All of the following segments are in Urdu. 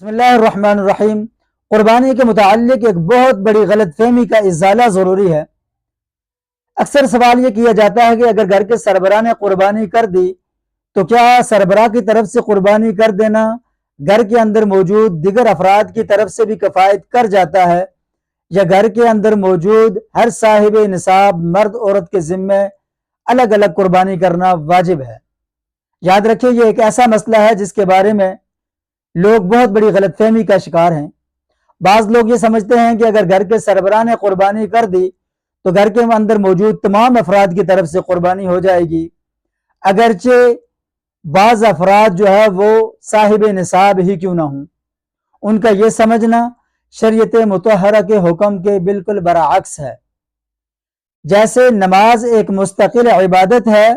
بسم اللہ الرحمن الرحیم۔ قربانی کے متعلق ایک بہت بڑی غلط فہمی کا ازالہ ضروری ہے۔ اکثر سوال یہ کیا جاتا ہے کہ اگر گھر کے سربراہ نے قربانی کر دی تو کیا سربراہ کی طرف سے قربانی کر دینا گھر کے اندر موجود دیگر افراد کی طرف سے بھی کفایت کر جاتا ہے، یا گھر کے اندر موجود ہر صاحب نصاب مرد عورت کے ذمے الگ الگ قربانی کرنا واجب ہے؟ یاد رکھیں، یہ ایک ایسا مسئلہ ہے جس کے بارے میں لوگ بہت بڑی غلط فہمی کا شکار ہیں۔ بعض لوگ یہ سمجھتے ہیں کہ اگر گھر کے سربراہ نے قربانی کر دی تو گھر کے اندر موجود تمام افراد کی طرف سے قربانی ہو جائے گی، اگرچہ بعض افراد جو ہے وہ صاحب نصاب ہی کیوں نہ ہوں۔ ان کا یہ سمجھنا شریعت مطہرہ کے حکم کے بالکل برعکس ہے۔ جیسے نماز ایک مستقل عبادت ہے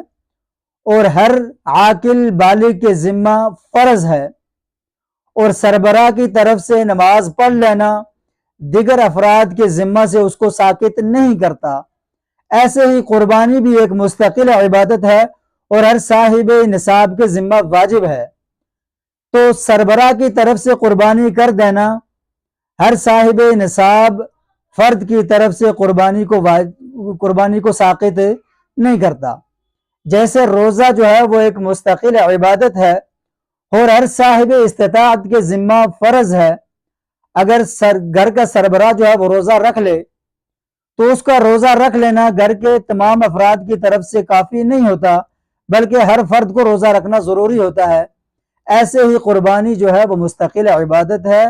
اور ہر عاقل بالغ کے ذمہ فرض ہے، اور سربراہ کی طرف سے نماز پڑھ لینا دیگر افراد کے ذمہ سے اس کو ساقط نہیں کرتا، ایسے ہی قربانی بھی ایک مستقل عبادت ہے اور ہر صاحب نصاب کے ذمہ واجب ہے۔ تو سربراہ کی طرف سے قربانی کر دینا ہر صاحب نصاب فرد کی طرف سے قربانی کو ساقط نہیں کرتا۔ جیسے روزہ جو ہے وہ ایک مستقل عبادت ہے اور ہر صاحب استطاعت کے ذمہ فرض ہے، اگر گھر کا سربراہ جو ہے وہ روزہ رکھ لے تو اس کا روزہ رکھ لینا گھر کے تمام افراد کی طرف سے کافی نہیں ہوتا، بلکہ ہر فرد کو روزہ رکھنا ضروری ہوتا ہے۔ ایسے ہی قربانی جو ہے وہ مستقل عبادت ہے۔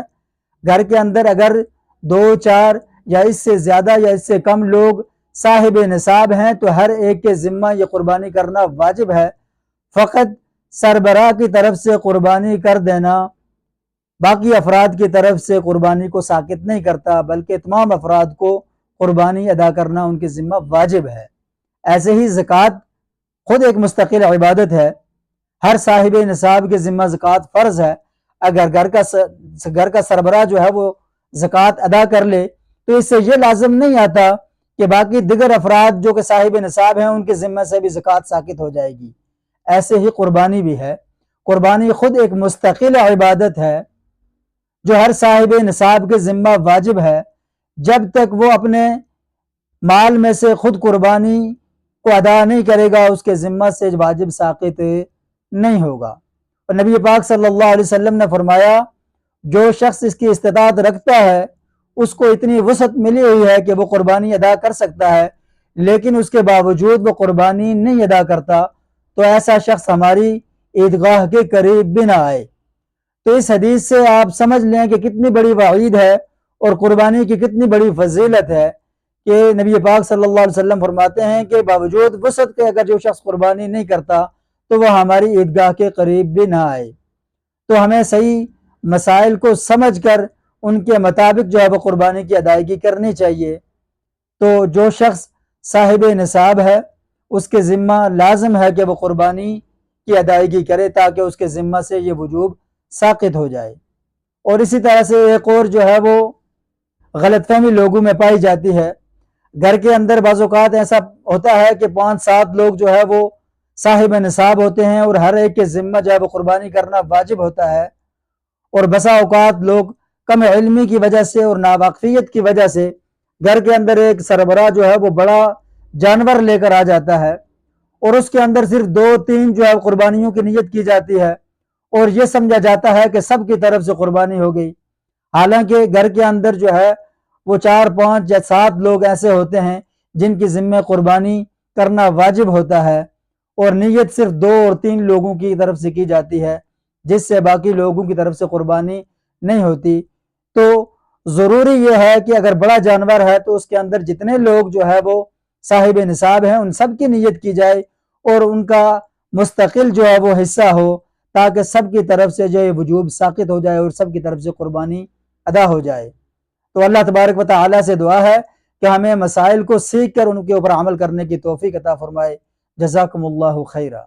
گھر کے اندر اگر 2، 4 یا اس سے زیادہ یا اس سے کم لوگ صاحب نصاب ہیں تو ہر ایک کے ذمہ یہ قربانی کرنا واجب ہے۔ فقط سربراہ کی طرف سے قربانی کر دینا باقی افراد کی طرف سے قربانی کو ساقط نہیں کرتا، بلکہ تمام افراد کو قربانی ادا کرنا ان کے ذمہ واجب ہے۔ ایسے ہی زکوٰۃ خود ایک مستقل عبادت ہے، ہر صاحب نصاب کے ذمہ زکوٰۃ فرض ہے۔ اگر گھر کا سربراہ جو ہے وہ زکوٰۃ ادا کر لے تو اس سے یہ لازم نہیں آتا کہ باقی دیگر افراد جو کہ صاحب نصاب ہیں ان کے ذمہ سے بھی زکوٰۃ ساقط ہو جائے گی۔ ایسے ہی قربانی بھی ہے۔ قربانی خود ایک مستقل عبادت ہے جو ہر صاحب نصاب کے ذمہ واجب ہے، جب تک وہ اپنے مال میں سے خود قربانی کو ادا نہیں کرے گا اس کے ذمہ سے واجب ساقط نہیں ہوگا۔ اور نبی پاک صلی اللہ علیہ وسلم نے فرمایا، جو شخص اس کی استطاعت رکھتا ہے اس کو اتنی وسعت ملی ہوئی ہے کہ وہ قربانی ادا کر سکتا ہے، لیکن اس کے باوجود وہ قربانی نہیں ادا کرتا تو ایسا شخص ہماری عیدگاہ کے قریب بھی نہ آئے۔ تو اس حدیث سے آپ سمجھ لیں کہ کتنی بڑی وعید ہے اور قربانی کی کتنی بڑی فضیلت ہے کہ نبی پاک صلی اللہ علیہ وسلم فرماتے ہیں کہ باوجود وسعت کے اگر جو شخص قربانی نہیں کرتا تو وہ ہماری عیدگاہ کے قریب بھی نہ آئے۔ تو ہمیں صحیح مسائل کو سمجھ کر ان کے مطابق جو ہے وہ قربانی کی ادائیگی کرنی چاہیے۔ تو جو شخص صاحب نصاب ہے اس کے ذمہ لازم ہے کہ وہ قربانی کی ادائیگی کرے تاکہ اس کے ذمہ سے یہ وجوب ساقط ہو جائے۔ اور اسی طرح سے ایک اور جو ہے وہ غلط فہمی لوگوں میں پائی جاتی ہے، گھر کے اندر بعض اوقات ایسا ہوتا ہے کہ 5-7 لوگ جو ہے وہ صاحب نصاب ہوتے ہیں اور ہر ایک کے ذمہ جو ہے وہ قربانی کرنا واجب ہوتا ہے، اور بسا اوقات لوگ کم علمی کی وجہ سے اور ناواقفیت کی وجہ سے گھر کے اندر ایک سربراہ جو ہے وہ بڑا جانور لے کر آ جاتا ہے اور اس کے اندر صرف 2-3 جو ہے قربانیوں کی نیت کی جاتی ہے اور یہ سمجھا جاتا ہے کہ سب کی طرف سے قربانی ہو گئی، حالانکہ گھر کے اندر جو ہے وہ 4-5 یا 7 لوگ ایسے ہوتے ہیں جن کی ذمہ قربانی کرنا واجب ہوتا ہے، اور نیت صرف 2 اور 3 لوگوں کی طرف سے کی جاتی ہے جس سے باقی لوگوں کی طرف سے قربانی نہیں ہوتی۔ تو ضروری یہ ہے کہ اگر بڑا جانور ہے تو اس کے اندر جتنے لوگ جو ہے وہ صاحب نصاب ہیں ان سب کی نیت کی جائے اور ان کا مستقل جو ہے وہ حصہ ہو تاکہ سب کی طرف سے جو ہے وجوب ساقط ہو جائے اور سب کی طرف سے قربانی ادا ہو جائے۔ تو اللہ تبارک و تعالی سے دعا ہے کہ ہمیں مسائل کو سیکھ کر ان کے اوپر عمل کرنے کی توفیق عطا فرمائے۔ جزاکم اللہ خیرہ۔